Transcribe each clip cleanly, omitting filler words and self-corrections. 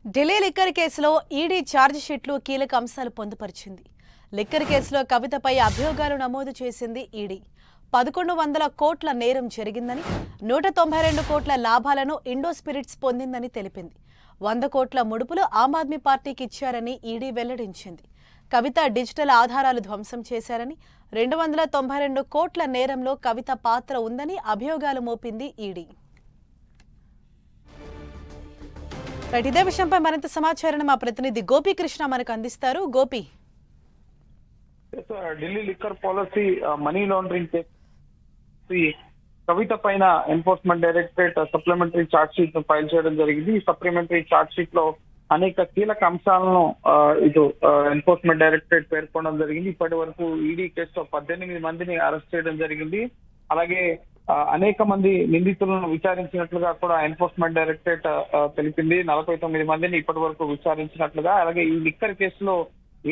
Delhi liquor కేసులో ED charge షీట్లు కీలక అంశాలు పొందుపరిచింది. లిక్కర్ కేసులో కవితపై అభియోగాలు నమోదు చేసింది ఈడీ. 1100 కోట్ల నేరం జరిగిందని, 192 కోట్ల లాభాలను ఇండో స్పిరిట్స్ పొందిందని తెలిపింది. 100 కోట్ల ముడుపులు ఆమ్ ఆద్మీ పార్టీకి ఇచ్చారని ఈడీ వెల్లడించింది. కవిత డిజిటల్ ఆధారాలు ధ్వంసం చేశారని, 292 కోట్ల నేరంలో కవిత పాత్ర ఉందని అభియోగాలు మోపింది ఈడీ. ఇదే విషయంపై మరింత సమాచారాన్ని మా ప్రతినిధి గోపీకృష్ణ మనకు అందిస్తారు. Gopi, Delhi liquor policy money laundering case Kavitha పైన enforcement directorate supplementary charge sheet ను ఫైల్ చేయడం జరిగింది. ఈ సప్లిమెంటరీ ఛార్జ్ షీట్ లో అనేక కీలక అంశాలను ఇటు ఎన్ఫోర్స్మెంట్ డైరెక్టరేట్ పేర్కొనడం జరిగింది. ఇప్పటి వరకు ఈడీ కేసులో 18 మందిని అరెస్ట్ చేయడం జరిగింది. అలాగే అనేక మంది నిందితులను విచారించినట్లుగా కూడా ఎన్ఫోర్స్మెంట్ డైరెక్టరేట్ తెలిపింది. 49 మందిని ఇప్పటి వరకు విచారించినట్లుగా. అలాగే ఈ లిక్కర్ కేసులో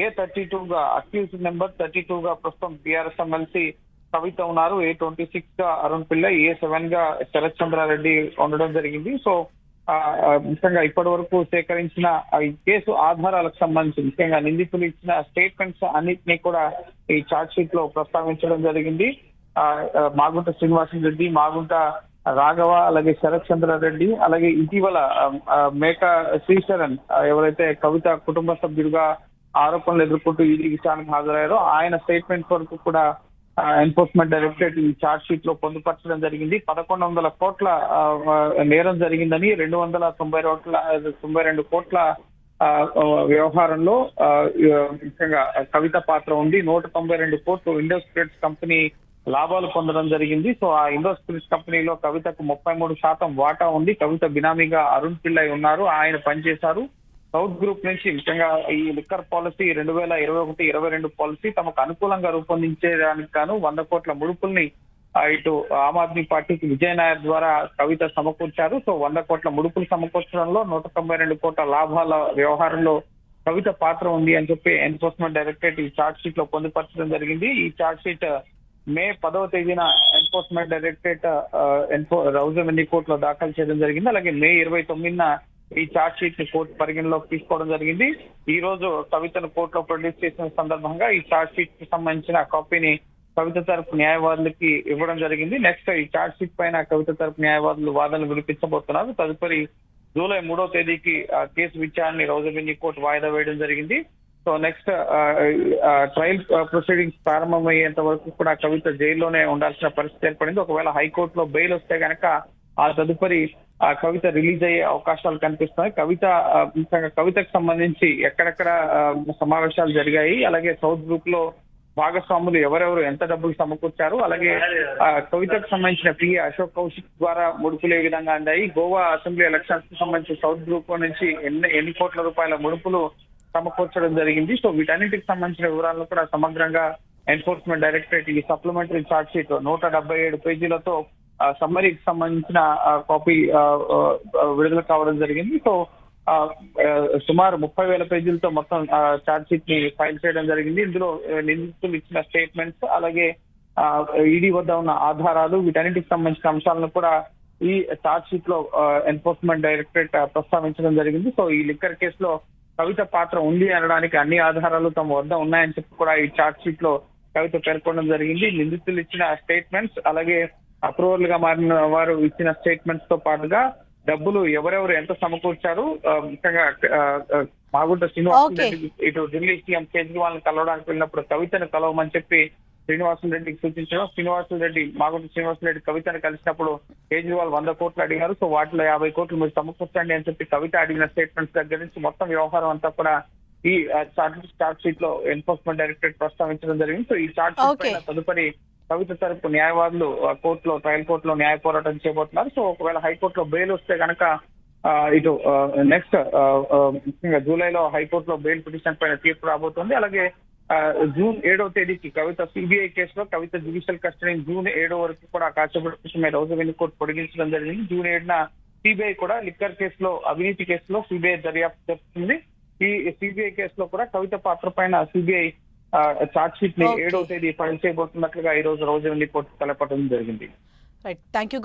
A32 గా అక్యూజ్ నెంబర్ 32 గా ప్రస్తుతం టీఆర్ఎస్ ఎమ్మెల్సీ కవిత ఉన్నారు. A26 గా అరుణ్ పిల్లై, A7 గా శరత్ చంద్రారెడ్డి ఉండడం జరిగింది. సో ముఖ్యంగా ఇప్పటి వరకు సేకరించిన ఈ కేసు ఆధారాలకు సంబంధించి ముఖ్యంగా నిందితులు ఇచ్చిన స్టేట్మెంట్స్ అన్నింటినీ కూడా ఈ ఛార్జ్ షీట్ లో ప్రస్తావించడం జరిగింది. మాగుంట శ్రీనివాసరెడ్డి, మాగుంట రాఘవ, అలాగే శరత్ చంద్రారెడ్డి, అలాగే ఇటీవల మేక శ్రీశరణ్ ఎవరైతే కవిత కుటుంబ సభ్యుడిగా ఆరోపణలు ఎదుర్కొంటూ ఈడీ విచారణకు హాజరయ్యారో ఆయన స్టేట్మెంట్స్ వరకు కూడా ఎన్ఫోర్స్మెంట్ డైరెక్టరేట్ ఈ ఛార్జ్ షీట్ లో పొందుపరచడం జరిగింది. 1100 కోట్ల నేరం జరిగిందని, 292 కోట్ల వ్యవహారంలో ముఖ్యంగా కవిత పాత్ర ఉంది. 192 కోట్లు ఇండో స్పిరిట్స్ కంపెనీ లాభాలు పొందడం జరిగింది. సో ఆ ఇండో స్పిరిట్స్ కంపెనీలో కవితకు 33% వాటా ఉంది. కవిత బినామీగా అరుణ్ పిల్లై ఉన్నారు, ఆయన పనిచేశారు. సౌత్ గ్రూప్ నుంచి ముఖ్యంగా ఈ లిక్కర్ పాలసీ 2021-22 పాలసీ తమకు అనుకూలంగా రూపొందించేదానికి గాను 100 కోట్ల ముడుపుల్ని ఇటు ఆమ్ ఆద్మీ పార్టీకి విజయ్ నాయర్ ద్వారా కవిత సమకూర్చారు. సో 100 కోట్ల ముడుపులు సమకూర్చడంలో 192 కోట్ల లాభాల వ్యవహారంలో కవిత పాత్ర ఉంది అని చెప్పి ఎన్ఫోర్స్మెంట్ డైరెక్టరేట్ ఈ ఛార్జ్ షీట్ లో పొందుపరచడం జరిగింది. ఈ ఛార్జ్ షీట్ మే 10వ తేదీన ఎన్ఫోర్స్మెంట్ డైరెక్టరేట్ రౌజవెన్యూ కోర్టులో దాఖలు చేయడం జరిగింది. అలాగే మే 29న ఈ ఛార్జ్ షీట్ ని కోర్టు పరిగణలోకి తీసుకోవడం జరిగింది. ఈ రోజు కవితను కోర్టులో ప్రొడ్యూస్ చేసిన సందర్భంగా ఈ ఛార్జ్ షీట్ కి సంబంధించిన కాపీని కవిత తరపు న్యాయవాదులకి ఇవ్వడం జరిగింది. నెక్స్ట్ ఈ ఛార్జ్ షీట్ పైన కవిత తరపు న్యాయవాదులు వాదనలు వినిపించబోతున్నారు. తదుపరి జూలై 3వ తేదీకి కేసు విచారణని రౌజవెన్యూ కోర్టు వాయిదా వేయడం జరిగింది. సో నెక్స్ట్ ట్రయల్ ప్రొసీడింగ్స్ ప్రారంభమయ్యేంత వరకు కూడా కవిత జైల్లోనే ఉండాల్సిన పరిస్థితి ఏర్పడింది. ఒకవేళ హైకోర్టులో బెయిల్ వస్తే గనక ఆ తదుపరి కవిత రిలీజ్ అయ్యే అవకాశాలు కనిపిస్తున్నాయి. కవితకు సంబంధించి ఎక్కడెక్కడ సమావేశాలు జరిగాయి, అలాగే సౌత్ గ్రూప్ లో భాగస్వాములు ఎవరెవరు ఎంత డబ్బులు సమకూర్చారు, అలాగే కవితకు సంబంధించిన PA అశోక్ కౌశిక్ ద్వారా ముడుపులు ఏ విధంగా అందాయి, గోవా అసెంబ్లీ ఎలక్షన్స్ కి సంబంధించి సౌత్ గ్రూప్ నుంచి ఎన్ని కోట్ల రూపాయల ముడుపులు సమకూర్చడం జరిగింది. సో వీటన్నిటికి సంబంధించిన వివరాలను కూడా సమగ్రంగా ఎన్ఫోర్స్మెంట్ డైరెక్టరేట్ ఈ సప్లిమెంటరీ ఛార్జ్ షీట్ 177 పేజీలతో సమ్మరీకి సంబంధించిన కాపీ విడుదల కావడం జరిగింది. సో సుమారు 30,000 పేజీలతో మొత్తం ఛార్జ్ షీట్ ని ఫైల్ చేయడం జరిగింది. ఇందులో నిందితులు ఇచ్చిన స్టేట్మెంట్స్, అలాగే ఈడీ వద్ద ఉన్న ఆధారాలు, వీటన్నిటికి సంబంధించిన అంశాలను కూడా ఈ ఛార్జ్ షీట్ లో ఎన్ఫోర్స్మెంట్ డైరెక్టరేట్ ప్రస్తావించడం జరిగింది. సో ఈ లిక్కర్ కేసులో కవిత పాత్ర ఉంది అనడానికి అన్ని ఆధారాలు తమ వద్ద ఉన్నాయని చెప్పి కూడా ఈ ఛార్జ్ షీట్ లో కవిత పేర్కొనడం జరిగింది. నిందితులు ఇచ్చిన స్టేట్మెంట్స్, అలాగే అప్రూవల్ గా మారిన వారు ఇచ్చిన స్టేట్మెంట్స్ తో పాటుగా డబ్బులు ఎవరెవరు ఎంత సమకూర్చారు, ముఖ్యంగా మాగుంట శ్రీనివాసరెడ్డి ఇటు ఢిల్లీ సీఎం కేజ్రీవాల్ ని కలవడానికి వెళ్ళినప్పుడు కవితను కలవమని చెప్పి శ్రీనివాసరెడ్డికి సూచించడం, మాగుంట శ్రీనివాసరెడ్డి కవితను కలిసినప్పుడు కేజ్రీవాల్ 100 కోట్లు అడిగారు. సో వాటిలో 50 కోట్లు మీరు సమకూర్చండి అని చెప్పి కవిత అడిగిన స్టేట్మెంట్స్ దగ్గర నుంచి మొత్తం వ్యవహారం అంతా కూడా ఈ ఛార్జ్ షీట్ లో ఎన్ఫోర్స్మెంట్ డైరెక్టరేట్ ప్రస్తావించడం జరిగింది. సో ఈ ఛార్జ్ షీట్ పైన తదుపరి కవిత తరపు న్యాయవాదులు ట్రయల్ కోర్టులో న్యాయ పోరాటం చేయబోతున్నారు. సో ఒకవేళ హైకోర్టులో బెయిల్ వస్తే కనుక ఇటు నెక్స్ట్ ముఖ్యంగా జూలైలో హైకోర్టులో బెయిల్ పిటిషన్ పైన తీర్పు రాబోతుంది. అలాగే జూన్ 7వ తేదీకి కవిత CBI కేసులో కవిత జ్యుడిషియల్ కస్టడీని జూన్ 7 వరకు కూడా కాచబెట్టిన రౌజవెన్యూ కోర్టు పొడిగించడం జరిగింది. జూన్ 7న CBI కూడా లిక్కర్ కేసులో అవినీతి కేసులో CBI దర్యాప్తు జరుపుతుంది. ఈ CBI కేసులో కూడా కవిత పాత్ర పైన CBI ఛార్జ్ షీట్ ని 7వ తేదీ ఫైల్ చేయబోతున్నట్లుగా ఈ రోజు రౌజవెన్యూ కోర్టు తెలపడం జరిగింది. Right, thank you.